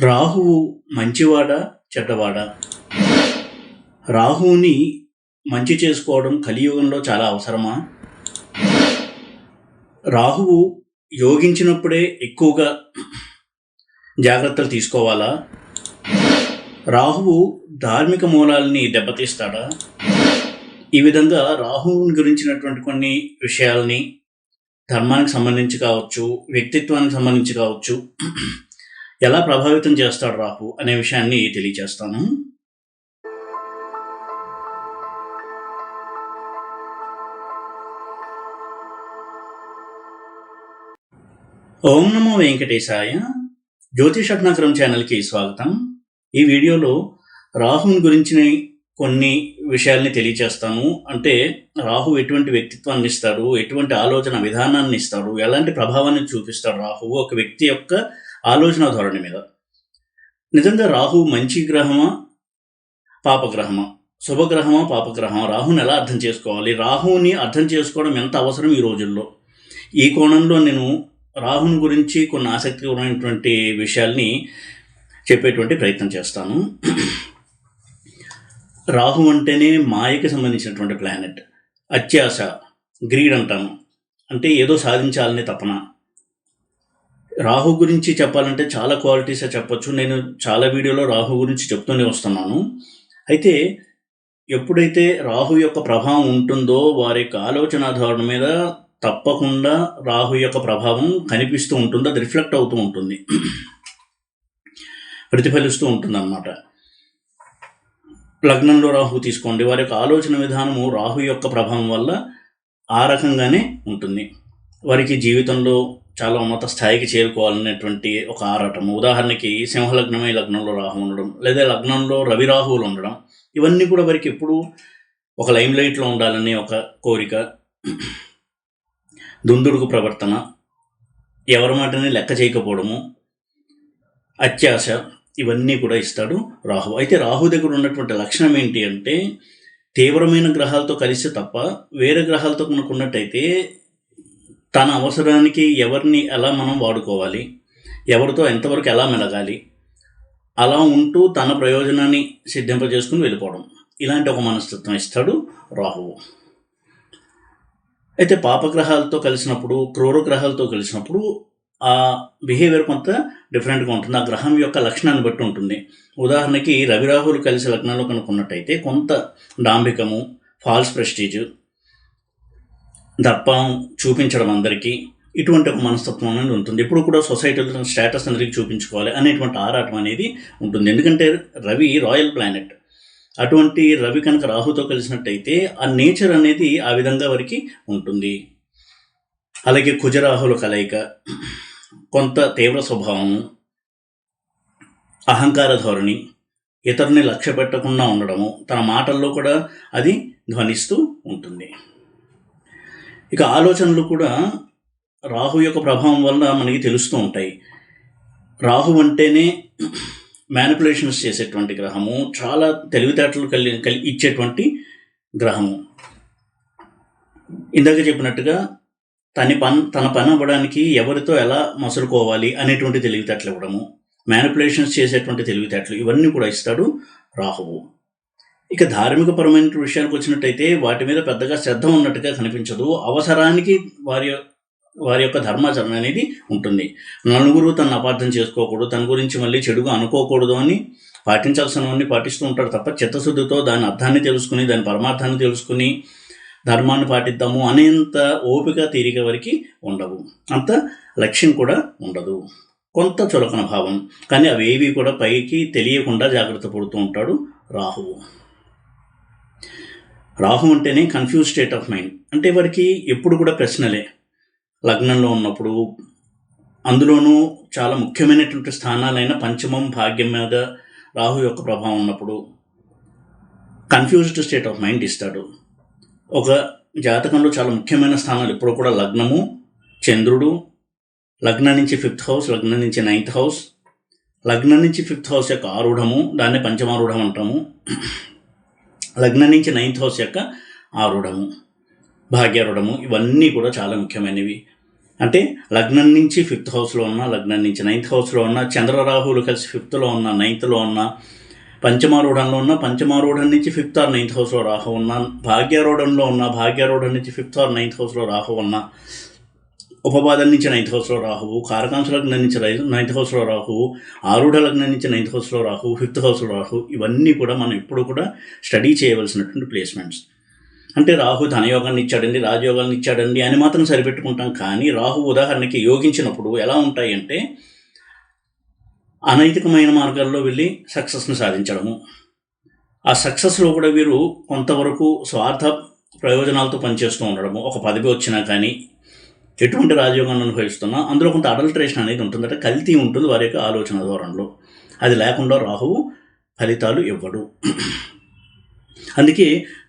రాహువు మంచివాడా? చెడ్డవాడా? రాహువుని మంచి చేసుకోవడం కలియుగంలో చాలా అవసరమా? రాహువు యోగించినప్పుడే ఎక్కువగా జాగ్రత్తలు తీసుకోవాలా? రాహువు ధార్మిక మూలాల్ని దెబ్బతీస్తాడా? ఈ విధంగా రాహువుని గురించినటువంటి కొన్ని విషయాల్ని ధర్మానికి సంబంధించి కావచ్చు, వ్యక్తిత్వానికి సంబంధించి కావచ్చు, ఎలా ప్రభావితం చేస్తాడు రాహు అనే విషయాన్ని తెలియజేస్తాను. ఓం నమో వెంకటేశాయ. జ్యోతిషగ్నకరం ఛానల్కి స్వాగతం. ఈ వీడియోలో రాహుని గురించిన కొన్ని విషయాల్ని తెలియజేస్తాను. అంటే రాహు ఎటువంటి వ్యక్తిత్వాన్ని ఇస్తాడు, ఎటువంటి ఆలోచన విధానాన్ని ఇస్తాడు, ఎలాంటి ప్రభావాన్ని చూపిస్తాడు రాహు ఒక వ్యక్తి యొక్క ఆలోచన ధోరణి మీద. నిజంగా రాహు మంచి గ్రహమా, పాపగ్రహమా, శుభగ్రహమా, పాపగ్రహమా? రాహుని ఎలా అర్థం చేసుకోవాలి? రాహుని అర్థం చేసుకోవడం ఎంత అవసరం ఈ రోజుల్లో? ఈ కోణంలో నేను రాహుని గురించి కొన్ని ఆసక్తికరమైనటువంటి విషయాల్ని చెప్పేటువంటి ప్రయత్నం చేస్తాను. రాహు అంటేనే మాయకి సంబంధించినటువంటి ప్లానెట్. అత్యాశ, గ్రీడ్ అంటాము. అంటే ఏదో సాధించాలనే తపన. రాహు గురించి చెప్పాలంటే చాలా క్వాలిటీసే చెప్పొచ్చు. నేను చాలా వీడియోలో రాహు గురించి చెప్తూనే వస్తున్నాను. అయితే ఎప్పుడైతే రాహు యొక్క ప్రభావం ఉంటుందో వారి యొక్క ఆలోచన ధోరణి మీద తప్పకుండా రాహు యొక్క ప్రభావం కనిపిస్తూ ఉంటుంది. అది రిఫ్లెక్ట్ అవుతూ ఉంటుంది, ప్రతిఫలిస్తూ ఉంటుంది అన్నమాట. లగ్నంలో రాహు తీసుకోండి, వారి యొక్క ఆలోచన విధానము రాహు యొక్క ప్రభావం వల్ల ఆ రకంగానే ఉంటుంది. వారికి జీవితంలో చాలా ఉన్నత స్థాయికి చేరుకోవాలనేటువంటి ఒక ఆరాటము. ఉదాహరణకి సింహలగ్నమే లగ్నంలో రాహు ఉండడం, లేదా లగ్నంలో రవి రాహువులు ఉండడం, ఇవన్నీ కూడా వారికి ఎప్పుడు ఒక లైమ్ లైట్లో ఉండాలనే ఒక కోరిక, దుందుడుకు ప్రవర్తన, ఎవరి మాటని లెక్క చేయకపోవడము, అత్యాశ, ఇవన్నీ కూడా ఇస్తాడు రాహు. అయితే రాహు దగ్గర ఉన్నటువంటి లక్షణం ఏంటి అంటే, తీవ్రమైన గ్రహాలతో కలిసి తప్ప వేరే గ్రహాలతో కొనుక్కున్నట్టయితే తన అవసరానికి ఎవరిని ఎలా మనం వాడుకోవాలి, ఎవరితో ఎంతవరకు ఎలా మెలగాలి, అలా ఉంటూ తన ప్రయోజనాన్ని సిద్ధింపజేసుకుని వెళ్ళిపోవడం, ఇలాంటి ఒక మనస్తత్వం ఇస్తాడు రాహువు. అయితే పాపగ్రహాలతో కలిసినప్పుడు, క్రూర గ్రహాలతో కలిసినప్పుడు ఆ బిహేవియర్ కొంత డిఫరెంట్గా ఉంటుంది. ఆ గ్రహం యొక్క లక్షణాన్ని బట్టి ఉంటుంది. ఉదాహరణకి రవి రాహువులు కలిసి లగ్నంలో కనుక్కున్నట్టయితే కొంత డాంబికము, ఫాల్స్ ప్రెస్టీజ్, దర్పం చూపించడం అందరికీ, ఇటువంటి ఒక మనస్తత్వం అనేది ఉంటుంది. ఇప్పుడు కూడా సొసైటీలో స్టేటస్ అందరికీ చూపించుకోవాలి అనేటువంటి ఆరాటం అనేది ఉంటుంది. ఎందుకంటే రవి రాయల్ ప్లానెట్. అటువంటి రవి కనుక రాహుతో కలిసినట్టయితే ఆ నేచర్ అనేది ఆ విధంగా వారికి ఉంటుంది. అలాగే కుజరాహుల కలయిక, కొంత తీవ్ర స్వభావము, అహంకార ధోరణి, ఇతరుని లక్ష్య పెట్టకుండా ఉండడము, తన మాటల్లో కూడా అది ధ్వనిస్తూ ఉంటుంది. ఇక ఆలోచనలు కూడా రాహు యొక్క ప్రభావం వల్ల మనకి తెలుస్తూ ఉంటాయి. రాహు అంటేనే మ్యానిపులేషన్స్ చేసేటువంటి గ్రహము, చాలా తెలివితేటలు ఇచ్చేటువంటి గ్రహము. ఇందాక చెప్పినట్టుగా తన పని అవ్వడానికి ఎవరితో ఎలా మసులుకోవాలి అనేటువంటి తెలివితేటలు ఇవ్వడము, మ్యానిపులేషన్స్ చేసేటువంటి తెలివితేటలు, ఇవన్నీ కూడా ఇస్తాడు రాహువు. ఇక ధార్మికపరమైన విషయానికి వచ్చినట్టయితే వాటి మీద పెద్దగా శ్రద్ధ ఉన్నట్టుగా కనిపించదు. అవసరానికి వారి యొక్క ధర్మాచరణ అనేది ఉంటుంది. నలుగురు తను అపార్థం చేసుకోకూడదు, తన గురించి మళ్ళీ చెడుగా అనుకోకూడదు అని పాటించాల్సినవన్నీ పాటిస్తూ ఉంటారు తప్ప చిత్తశుద్ధితో దాని అర్థాన్ని తెలుసుకుని, దాని పరమార్థాన్ని తెలుసుకుని ధర్మాన్ని పాటిద్దాము అనేంత ఓపిక తీరిక వరకు ఉండవు. అంత లక్ష్యం కూడా ఉండదు. కొంత చులకన భావం, కానీ అవేవి కూడా పైకి తెలియకుండా జాగ్రత్త పడుతూ ఉంటాడు రాహువు. రాహు అంటేనే కన్ఫ్యూజ్ స్టేట్ ఆఫ్ మైండ్. అంటే వారికి ఎప్పుడు కూడా ప్రశ్నలే. లగ్నంలో ఉన్నప్పుడు, అందులోనూ చాలా ముఖ్యమైనటువంటి స్థానాలైన పంచమం, భాగ్యం మీద రాహు యొక్క ప్రభావం ఉన్నప్పుడు కన్ఫ్యూజ్డ్ స్టేట్ ఆఫ్ మైండ్ ఇస్తాడు. ఒక జాతకంలో చాలా ముఖ్యమైన స్థానాలు ఎప్పుడు కూడా లగ్నము, చంద్రుడు, లగ్నం నుంచి 5th హౌస్, లగ్నం నుంచి 9th హౌస్, లగ్నం నుంచి 5th హౌస్ యొక్క ఆరూఢము, దాన్ని పంచమారూఢం అంటాము. లగ్నం నుంచి 9th హౌస్ యొక్క ఆరూఢము, భాగ్యారూఢము, ఇవన్నీ కూడా చాలా ముఖ్యమైనవి. అంటే లగ్నం నుంచి 5th హౌస్లో ఉన్న, లగ్నం నుంచి 9th హౌస్లో ఉన్న, చంద్రరాహువులు కలిసి 5thలో ఉన్న, 9thలో ఉన్న, పంచమారూఢంలో ఉన్న, పంచమారూఢం నుంచి 5th or 9th హౌస్లో రాహు ఉన్న, భాగ్యారూఢంలో ఉన్న, భాగ్యారూఢం నుంచి 5th or 9th హౌస్లో రాహు ఉన్న, ఉపపాదం నుంచి 9th హౌస్లో రాహువు, కారకాంశ లగ్నం నుంచి 9th హౌస్లో రాహువు, ఆరూఢ లగ్నం నుంచి 9th హౌస్లో రాహు, 5th హౌస్లో రాహు, ఇవన్నీ కూడా మనం ఎప్పుడు కూడా స్టడీ చేయవలసినటువంటి ప్లేస్మెంట్స్. అంటే రాహు ధనయోగాన్ని ఇచ్చాడండి, రాజయోగాన్ని ఇచ్చాడండి అని మాత్రం సరిపెట్టుకుంటాం. కానీ రాహు ఉదాహరణకి యోగించినప్పుడు ఎలా ఉంటాయి అంటే అనైతికమైన మార్గాల్లో వెళ్ళి సక్సెస్ని సాధించడము. ఆ సక్సెస్లో కూడా వీరు కొంతవరకు స్వార్థ ప్రయోజనాలతో పనిచేస్తూ ఉండడము. ఒక పదవి వచ్చినా కానీ ఎటువంటి రాజయోగాన్ని అనుభవిస్తున్నా అందులో కొంత అడల్ట్రేషన్ అనేది ఉంటుంది, అంటే కల్తీ ఉంటుంది వారి యొక్క ఆలోచన ధోరణిలో. అది లేకుండా రాహువు ఫలితాలు ఇవ్వడు. అందుకే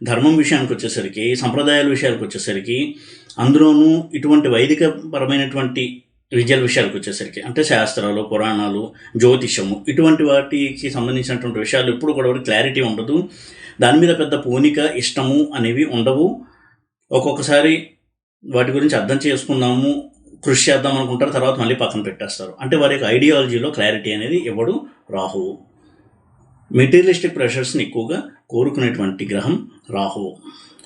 ధర్మం విషయానికి వచ్చేసరికి, సంప్రదాయాల విషయాలకు వచ్చేసరికి, అందులోనూ ఇటువంటి వైదిక పరమైనటువంటి విద్యల విషయాలకు వచ్చేసరికి, అంటే శాస్త్రాలు, పురాణాలు, జ్యోతిషము, ఇటువంటి వాటికి సంబంధించినటువంటి విషయాలు ఎప్పుడు కూడా క్లారిటీ ఉండదు. దాని మీద పెద్ద పూనిక, ఇష్టము అనేవి ఉండవు. ఒక్కొక్కసారి వాటి గురించి అర్థం చేసుకుందాము, కృషి చేద్దాం అనుకుంటారు, తర్వాత మళ్ళీ పక్కన పెట్టేస్తారు. అంటే వారి యొక్క ఐడియాలజీలో క్లారిటీ అనేది ఇవ్వడు రాహువు. మెటీరియలిస్టిక్ ప్రెషర్స్ని ఎక్కువగా కోరుకునేటువంటి గ్రహం రాహువు.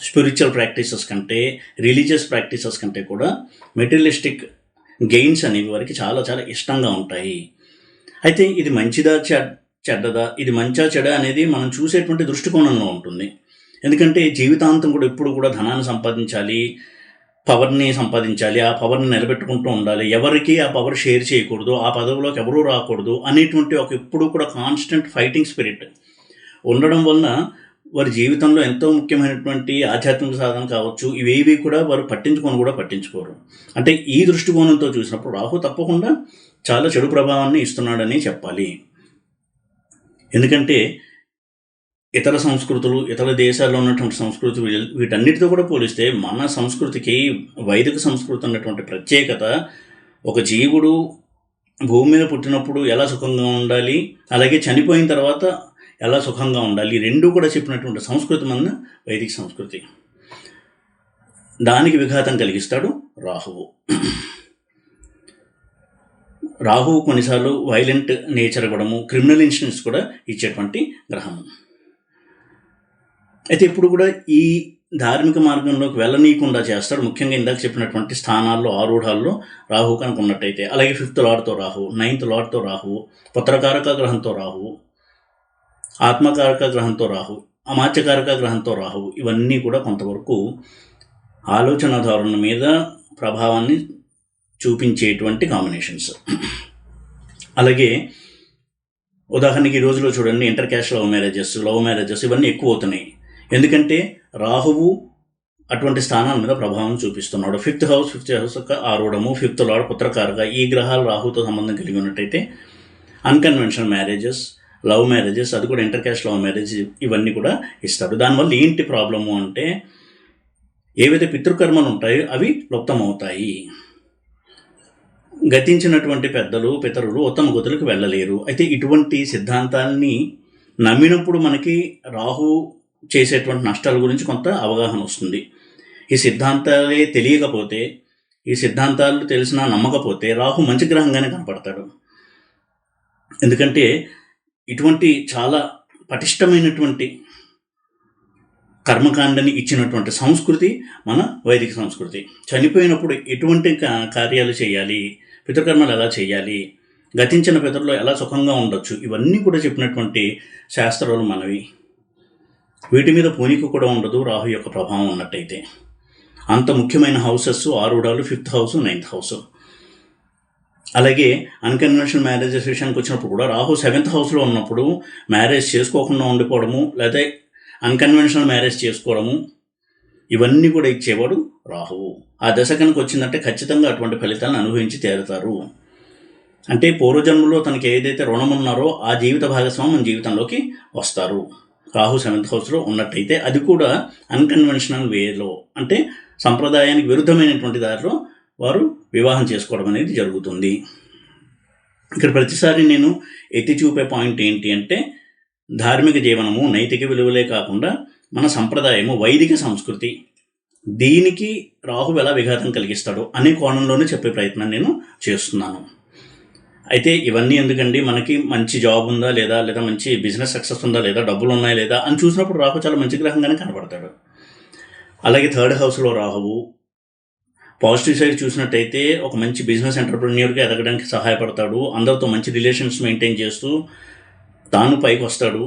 స్పిరిచువల్ ప్రాక్టీసెస్ కంటే, రిలీజియస్ ప్రాక్టీసెస్ కంటే కూడా మెటీరియలిస్టిక్ గెయిన్స్ అనేవి వారికి చాలా చాలా ఇష్టంగా ఉంటాయి. అయితే ఇది మంచిదా చెడ్డదా, ఇది మంచా చెడ అనేది మనం చూసేటువంటి దృష్టికోణంలో ఉంటుంది. ఎందుకంటే జీవితాంతం కూడా ఎప్పుడు కూడా ధనాన్ని సంపాదించాలి, పవర్ని సంపాదించాలి, ఆ పవర్ని నిలబెట్టుకుంటూ ఉండాలి, ఎవరికి ఆ పవర్ షేర్ చేయకూడదు, ఆ పదవిలోకి ఎవరూ రాకూడదు అనేటువంటి ఒక ఎప్పుడు కూడా కాన్స్టెంట్ ఫైటింగ్ స్పిరిట్ ఉండడం వలన వారి జీవితంలో ఎంతో ముఖ్యమైనటువంటి ఆధ్యాత్మిక సాధన కావచ్చు, ఇవేవి కూడా వారు పట్టించుకోరు. అంటే ఈ దృష్టికోణంతో చూసినప్పుడు రాహు తప్పకుండా చాలా చెడు ప్రభావాన్ని ఇస్తున్నాడని చెప్పాలి. ఎందుకంటే ఇతర సంస్కృతులు, ఇతర దేశాల్లో ఉన్నటువంటి సంస్కృతి వీటన్నిటితో కూడా పోలిస్తే మన సంస్కృతికి, వైదిక సంస్కృతి అన్నటువంటి ప్రత్యేకత, ఒక జీవుడు భూమి మీద పుట్టినప్పుడు ఎలా సుఖంగా ఉండాలి, అలాగే చనిపోయిన తర్వాత ఎలా సుఖంగా ఉండాలి, రెండూ కూడా చెప్పినటువంటి సంస్కృతి మన వైదిక సంస్కృతి. దానికి విఘాతం కలిగిస్తాడు రాహువు. రాహువు కొన్నిసార్లు వైలెంట్ నేచర్ ఇవ్వడము, క్రిమినల్ ఇన్సిడెంట్స్ కూడా ఇచ్చేటువంటి గ్రహము. అయితే ఇప్పుడు కూడా ఈ ధార్మిక మార్గంలోకి వెళ్ళనీయకుండా చేస్తాడు. ముఖ్యంగా ఇందాక చెప్పినటువంటి స్థానాల్లో, ఆరూఢాల్లో రాహు కనుక ఉన్నట్టయితే, అలాగే 5th లార్డ్తో రాహు, 9th లార్డ్తో రాహు, పుత్రకారక గ్రహంతో రాహు, ఆత్మకారక గ్రహంతో రాహు, అమాత్యకారక గ్రహంతో రాహు, ఇవన్నీ కూడా కొంతవరకు ఆలోచన ధోరణి మీద ప్రభావాన్ని చూపించేటువంటి కాంబినేషన్స్. అలాగే ఉదాహరణకి ఈ రోజులో చూడండి, ఇంటర్ క్యాస్ట్ లవ్ మ్యారేజెస్ ఇవన్నీ ఎక్కువ అవుతున్నాయి. ఎందుకంటే రాహువు అటువంటి స్థానాల మీద ప్రభావం చూపిస్తున్నాడు. 5th హౌస్ యొక్క ఆరూఢము, 5th లార్డ్ పుత్రకారక, ఈ గ్రహాలు రాహుతో సంబంధం కలిగి ఉన్నట్టయితే అన్కన్వెన్షనల్ మ్యారేజెస్, లవ్ మ్యారేజెస్, అది కూడా ఇంటర్ క్యాస్ట్ లవ్ మ్యారేజ్, ఇవన్నీ కూడా ఇస్తాడు. దానివల్ల ఏంటి ప్రాబ్లము అంటే, ఏవైతే పితృకర్మలు ఉంటాయో అవి లుప్తమవుతాయి. గతించినటువంటి పితరులు ఉత్తమ గతులకు వెళ్ళలేరు. అయితే ఇటువంటి సిద్ధాంతాన్ని నమ్మినప్పుడు మనకి రాహు చేసేటువంటి నష్టాల గురించి కొంత అవగాహన వస్తుంది. ఈ సిద్ధాంతాలే తెలియకపోతే, ఈ సిద్ధాంతాలు తెలిసినా నమ్మకపోతే రాహు మంచి గ్రహంగానే కనపడతాడు. ఎందుకంటే ఇటువంటి చాలా పటిష్టమైనటువంటి కర్మకాండని ఇచ్చినటువంటి సంస్కృతి మన వైదిక సంస్కృతి. చనిపోయినప్పుడు ఎటువంటి కార్యాలు చేయాలి, పితృకర్మలు ఎలా చేయాలి, గతించిన పితరులు ఎలా సుఖంగా ఉండొచ్చు, ఇవన్నీ కూడా చెప్పినటువంటి శాస్త్రాలు మనవి. వీటి మీద పూనిక కూడా ఉండదు రాహు యొక్క ప్రభావం ఉన్నట్టయితే. అంత ముఖ్యమైన హౌసెస్, ఆరూఢాలు, 5th హౌస్, 9th హౌస్. అలాగే అన్కన్వెన్షనల్ మ్యారేజెస్ విషయానికి వచ్చినప్పుడు కూడా రాహు 7th హౌస్లో ఉన్నప్పుడు మ్యారేజ్ చేసుకోకుండా ఉండిపోవడము, లేదా అన్కన్వెన్షనల్ మ్యారేజ్ చేసుకోవడము, ఇవన్నీ కూడా ఇచ్చేవాడు రాహువు. ఆ దశ కనుక వచ్చిందంటే ఖచ్చితంగా అటువంటి ఫలితాలను అనుభవించి తీరుతారు. అంటే పూర్వజన్మలో తనకి ఏదైతే రుణం ఉన్నారో ఆ జీవిత భాగస్వామి మన జీవితంలోకి వస్తారు. రాహు 7th హౌస్లో ఉన్నట్టయితే, అది కూడా అన్కన్వెన్షనల్ వేలో, అంటే సంప్రదాయానికి విరుద్ధమైనటువంటి దారిలో వారు వివాహం చేసుకోవడం అనేది జరుగుతుంది. ఇక్కడ ప్రతిసారి నేను ఎత్తి చూపే పాయింట్ ఏంటి అంటే, ధార్మిక జీవనము, నైతిక విలువలే కాకుండా మన సంప్రదాయము, వైదిక సంస్కృతి, దీనికి రాహు ఎలా విఘాతం కలిగిస్తాడో అనే కోణంలోనే చెప్పే ప్రయత్నం నేను చేస్తున్నాను. అయితే ఇవన్నీ ఎందుకండి, మనకి మంచి జాబ్ ఉందా లేదా, లేదా మంచి బిజినెస్ సక్సెస్ ఉందా లేదా, డబ్బులు ఉన్నాయా లేదా అని చూసినప్పుడు రాహు చాలా మంచి గ్రహంగానే కనబడతాడు. అలాగే థర్డ్ హౌస్లో రాహువు పాజిటివ్ సైడ్ చూసినట్టయితే ఒక మంచి బిజినెస్ ఎంటర్ప్రెన్యూర్గా ఎదగడానికి సహాయపడతాడు. అందరితో మంచి రిలేషన్స్ మెయింటైన్ చేస్తూ తాను పైకి వస్తాడు.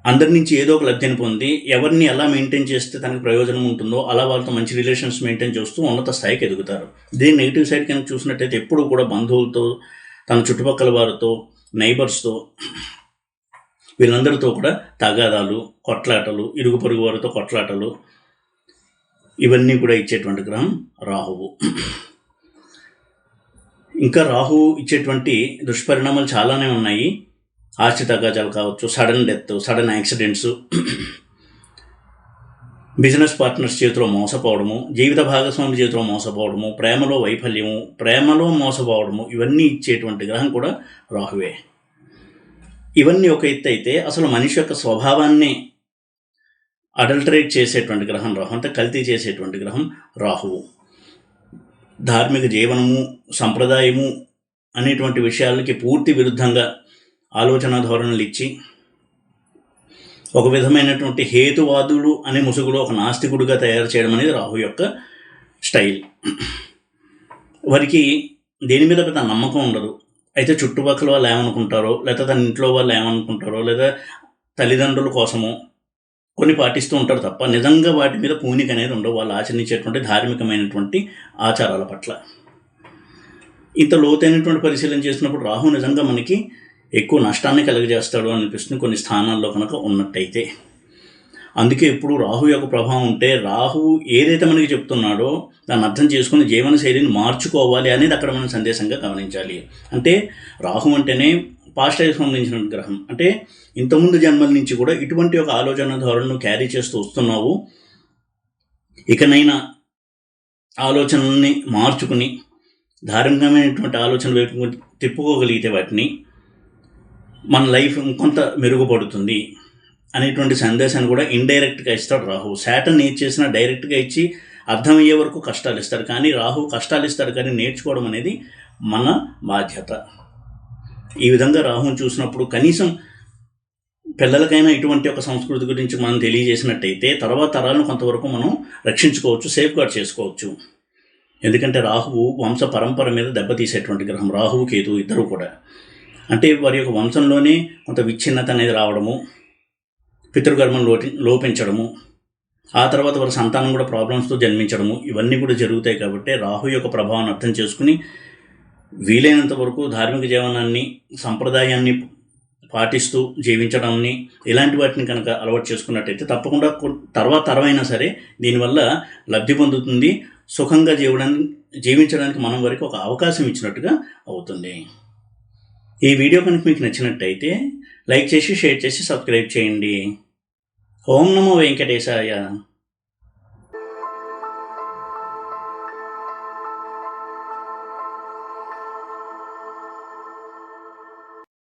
అందరి నుంచి ఏదో ఒక లబ్ధిని పొంది ఎవరిని ఎలా మెయింటైన్ చేస్తే తనకు ప్రయోజనం ఉంటుందో అలా వాళ్ళతో మంచి రిలేషన్స్ మెయింటైన్ చేస్తూ ఉన్నత స్థాయికి ఎదుగుతారు. దీని నెగిటివ్ సైడ్ కనుక చూసినట్టయితే ఎప్పుడు కూడా బంధువులతో, తన చుట్టుపక్కల వారితో, నైబర్స్తో, వీళ్ళందరితో కూడా తగాదాలు, కొట్లాటలు, ఇరుగు పొరుగు వారితో కొట్లాటలు, ఇవన్నీ కూడా ఇచ్చేటువంటి గ్రహం రాహువు. ఇంకా రాహువు ఇచ్చేటువంటి దుష్పరిణామాలు చాలానే ఉన్నాయి. ఆస్తి తగాదాలు కావచ్చు, sudden death, sudden accidents, business partners చేతిలో మోసపోవడము, జీవిత భాగస్వామి చేతిలో మోసపోవడము, ప్రేమలో వైఫల్యము, ప్రేమలో మోసపోవడము, ఇవన్నీ ఇచ్చేటువంటి గ్రహం కూడా రాహువే. ఇవన్నీ ఒక ఎత్తు అయితే అసలు మనిషి యొక్క స్వభావాన్ని అడల్టరేట్ చేసేటువంటి గ్రహం రాహు, అంటే కల్తీ చేసేటువంటి గ్రహం రాహువు. ధార్మిక జీవనము, సంప్రదాయము అనేటువంటి విషయాలకి పూర్తి విరుద్ధంగా ఆలోచన ధోరణులు ఇచ్చి ఒక విధమైనటువంటి హేతువాదుడు అనే ముసుగులో ఒక నాస్తికుడిగా తయారు చేయడం అనేది రాహు యొక్క స్టైల్. వారికి దేని మీద పెద్ద నమ్మకం ఉండదు. అయితే చుట్టుపక్కల వాళ్ళు ఏమనుకుంటారో, లేదా తన ఇంట్లో వాళ్ళు ఏమనుకుంటారో, లేదా తల్లిదండ్రుల కోసమో కొన్ని పాటిస్తూ ఉంటారు తప్ప నిజంగా వాటి మీద పూనిక అనేది ఉండవు వాళ్ళు ఆచరించేటువంటి ధార్మికమైనటువంటి ఆచారాల పట్ల. ఇంత లోతైనటువంటి పరిశీలన చేసినప్పుడు రాహు నిజంగా మనకి ఎక్కువ నష్టాన్ని కలుగజేస్తాడు అనిపిస్తుంది కొన్ని స్థానాల్లో కనుక ఉన్నట్టయితే. అందుకే ఎప్పుడు రాహు యొక్క ప్రభావం ఉంటే రాహు ఏదైతే మనకి చెప్తున్నాడో దాన్ని అర్థం చేసుకుని జీవన శైలిని మార్చుకోవాలి అనేది అక్కడ మనం సందేశంగా గమనించాలి. అంటే రాహు అంటేనే పాస్ట్ లైఫ్ సంబంధించిన గ్రహం. అంటే ఇంతకుముందు జన్మల నుంచి కూడా ఇటువంటి ఒక ఆలోచన ధోరణను క్యారీ చేస్తూ వస్తున్నావు, ఇకనైనా ఆలోచనల్ని మార్చుకుని ధార్మికమైనటువంటి ఆలోచన వైపు తిప్పుకోగలిగితే వాటిని మన లైఫ్ ఇంకొంత మెరుగుపడుతుంది అనేటువంటి సందేశాన్ని కూడా ఇండైరెక్ట్గా ఇస్తాడు రాహు. శాటర్న్ ఏది చేసినా డైరెక్ట్గా ఇచ్చి అర్థమయ్యే వరకు కష్టాలు ఇస్తారు, కానీ రాహు కష్టాలు ఇస్తాడు కానీ నేర్చుకోవడం అనేది మన బాధ్యత. ఈ విధంగా రాహుని చూసినప్పుడు కనీసం పిల్లలకైనా ఇటువంటి ఒక సంస్కృతి గురించి మనం తెలియజేసినట్టయితే తర్వాత తరాలను కొంతవరకు మనం రక్షించుకోవచ్చు, సేఫ్ గార్డ్ చేసుకోవచ్చు. ఎందుకంటే రాహువు వంశ పరంపర మీద దెబ్బతీసేటువంటి గ్రహం. రాహువు కేతు ఇద్దరు కూడా అంటే వారి యొక్క వంశంలోనే కొంత విచ్ఛిన్నత అనేది రావడము, పితృకర్మం లోపించడము, ఆ తర్వాత వారి సంతానం కూడా ప్రాబ్లమ్స్తో జన్మించడము, ఇవన్నీ కూడా జరుగుతాయి. కాబట్టి రాహు యొక్క ప్రభావాన్ని అర్థం చేసుకుని వీలైనంత వరకు ధార్మిక జీవనాన్ని, సంప్రదాయాన్ని పాటిస్తూ జీవించడాన్ని, ఇలాంటి వాటిని కనుక అలవాటు చేసుకున్నట్టయితే తప్పకుండా తర్వాత తరమైనా సరే దీనివల్ల లబ్ధి పొందుతుంది. సుఖంగా జీవించడానికి మనం వరకు ఒక అవకాశం ఇచ్చినట్టుగా అవుతుంది. ఈ వీడియో కనుక మీకు నచ్చినట్టయితే లైక్ చేసి, షేర్ చేసి, సబ్స్క్రైబ్ చేయండి. ఓం నమో వెంకటేశాయ.